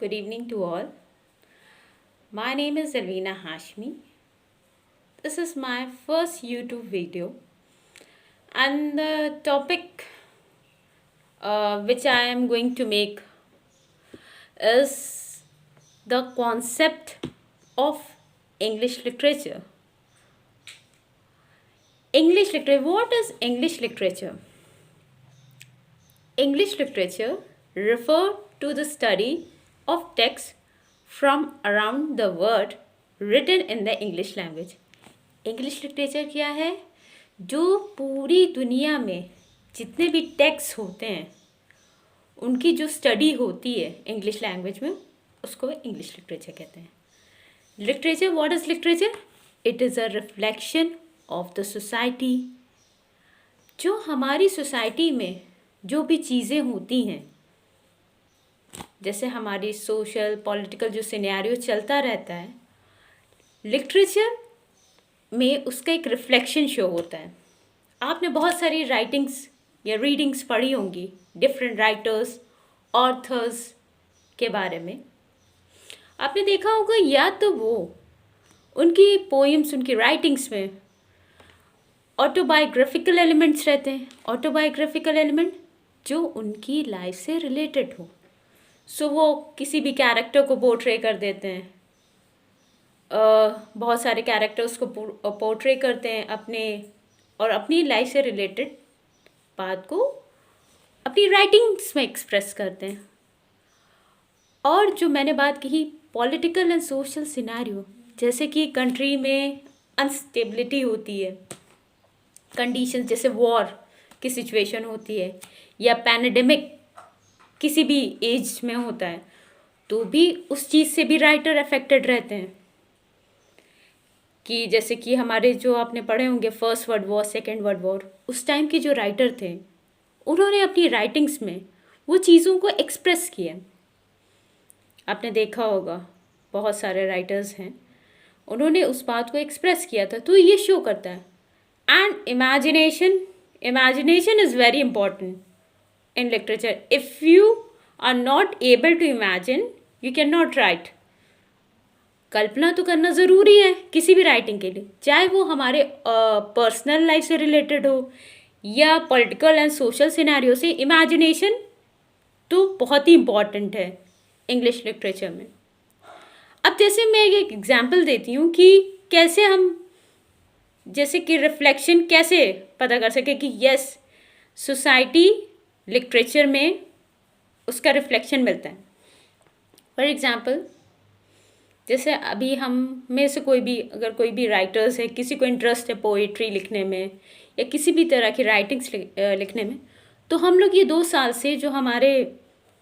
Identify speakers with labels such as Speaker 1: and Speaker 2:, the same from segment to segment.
Speaker 1: Good evening to all. My name is Alvina Hashmi. This is my first YouTube video, and the topic which I am going to make is the concept of English literature. English literature. What is English literature? English literature refer to the study of texts from around the world written in the English language. English literature क्या है? जो पूरी दुनिया में जितने भी text होते हैं उनकी जो स्टडी होती है इंग्लिश लैंग्वेज में, उसको इंग्लिश लिटरेचर कहते हैं. Literature, what is literature? It is a reflection of the society. जो हमारी सोसाइटी में जो भी चीज़ें होती हैं, जैसे हमारी सोशल पॉलिटिकल जो सिनेरियो चलता रहता है, लिटरेचर में उसका एक रिफ्लेक्शन शो होता है. आपने बहुत सारी राइटिंग्स या रीडिंग्स पढ़ी होंगी डिफरेंट राइटर्स, ऑथर्स के बारे में. आपने देखा होगा या तो वो उनकी पोएम्स, उनकी राइटिंग्स में ऑटोबायोग्राफिकल एलिमेंट्स रहते हैं. ऑटोबायोग्राफिकल एलिमेंट जो उनकी लाइफ से रिलेटेड हो. सो वो किसी भी कैरेक्टर को पोर्ट्रे कर देते हैं. बहुत सारे कैरेक्टर्स को पोर्ट्रे करते हैं अपनी लाइफ से रिलेटेड बात को अपनी राइटिंग्स में एक्सप्रेस करते हैं. और जो मैंने बात कही पॉलिटिकल एंड सोशल सिनेरियो, जैसे कि कंट्री में अनस्टेबिलिटी होती है, कंडीशंस जैसे वॉर की सिचुएशन होती है या पैंडेमिक किसी भी एज में होता है, तो भी उस चीज़ से भी राइटर अफेक्टेड रहते हैं. कि जैसे कि हमारे जो आपने पढ़े होंगे first world war, second world war, उस टाइम के जो राइटर थे उन्होंने अपनी राइटिंग्स में वो चीज़ों को एक्सप्रेस किया. आपने देखा होगा बहुत सारे राइटर्स हैं, उन्होंने उस बात को एक्सप्रेस किया था. तो ये शो करता है. And imagination is very important in literature. If you are not able to imagine, you cannot write. कल्पना तो करना ज़रूरी है किसी भी राइटिंग के लिए, चाहे वो हमारे पर्सनल लाइफ से रिलेटेड हो या पॉलिटिकल एंड सोशल सिनेरियो से. इमेजिनेशन तो बहुत ही इम्पॉर्टेंट है इंग्लिश लिटरेचर में. अब जैसे मैं एक एग्जांपल देती हूँ कि कैसे हम, जैसे कि रिफ्लेक्शन कैसे पता कर सके कि यस सोसाइटी लिटरेचर में उसका रिफ्लेक्शन मिलता है. फॉर एग्ज़ाम्पल, जैसे अभी हम में से अगर कोई भी राइटर्स है, किसी को इंटरेस्ट है पोइट्री लिखने में या किसी भी तरह की राइटिंग्स लिखने में, तो हम लोग ये 2 साल से जो हमारे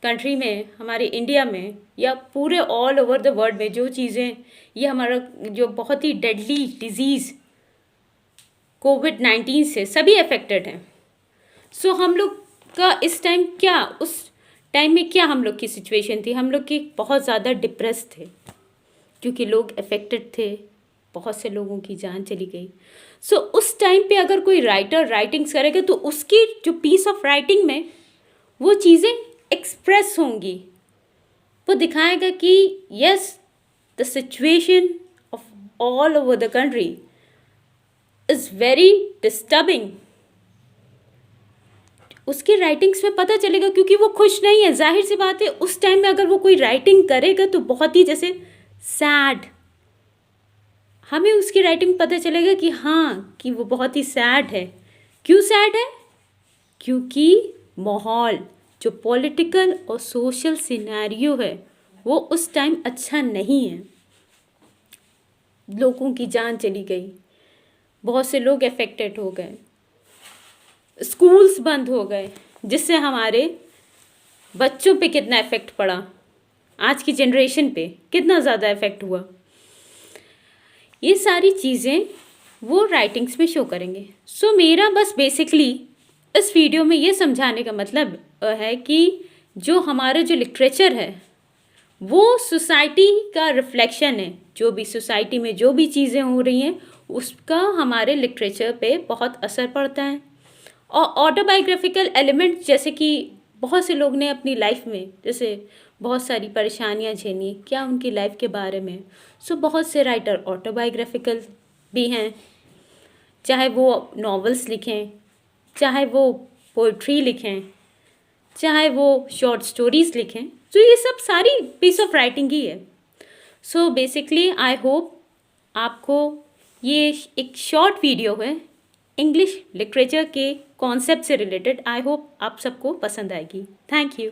Speaker 1: कंट्री में, हमारे इंडिया में या पूरे ऑल ओवर द वर्ल्ड में जो चीज़ें, ये हमारा जो बहुत ही डेडली डिजीज़ कोविड-19 से सभी अफेक्टेड हैं. सो हम लोग का इस टाइम क्या, उस टाइम में क्या हम लोग की सिचुएशन थी? हम लोग की बहुत ज़्यादा डिप्रेस थे क्योंकि लोग अफेक्टेड थे, बहुत से लोगों की जान चली गई. सो उस टाइम पे अगर कोई राइटर राइटिंग्स करेगा तो उसकी जो पीस ऑफ राइटिंग में वो चीज़ें एक्सप्रेस होंगी. वो दिखाएगा कि yes the situation of all over the country is very disturbing. उसकी राइटिंग्स में पता चलेगा क्योंकि वो खुश नहीं है. जाहिर सी बात है उस टाइम में अगर वो कोई राइटिंग करेगा तो बहुत ही जैसे सैड, हमें उसकी राइटिंग पता चलेगा कि हाँ कि वो बहुत ही सैड है. क्यों सैड है? क्योंकि माहौल जो पॉलिटिकल और सोशल सिनेरियो है वो उस टाइम अच्छा नहीं है. लोगों की जान चली गई, बहुत से लोग अफेक्टेड हो गए, स्कूल्स बंद हो गए, जिससे हमारे बच्चों पे कितना इफ़ेक्ट पड़ा, आज की जनरेशन पे कितना ज़्यादा इफ़ेक्ट हुआ. ये सारी चीज़ें वो राइटिंग्स में शो करेंगे. सो मेरा बस बेसिकली इस वीडियो में ये समझाने का मतलब है कि जो हमारा जो लिटरेचर है वो सोसाइटी का रिफ्लेक्शन है. जो भी सोसाइटी में जो भी चीज़ें हो रही हैं उसका हमारे लिटरेचर पे बहुत असर पड़ता है. और ऑटोबायोग्राफिकल एलिमेंट जैसे कि बहुत से लोग ने अपनी लाइफ में जैसे बहुत सारी परेशानियां झेली, क्या उनकी लाइफ के बारे में। सो बहुत से राइटर ऑटोबायोग्राफिकल भी हैं, चाहे वो नॉवेल्स लिखें, चाहे वो पोइट्री लिखें, चाहे वो शॉर्ट स्टोरीज लिखें, तो ये सब सारी पीस ऑफ राइटिंग ही है। सो बेसिकली आई होप आपको ये एक शॉर्ट वीडियो है इंग्लिश लिटरेचर के कॉन्सेप्ट से रिलेटेड, आई होप आप सबको पसंद आएगी। Thank you.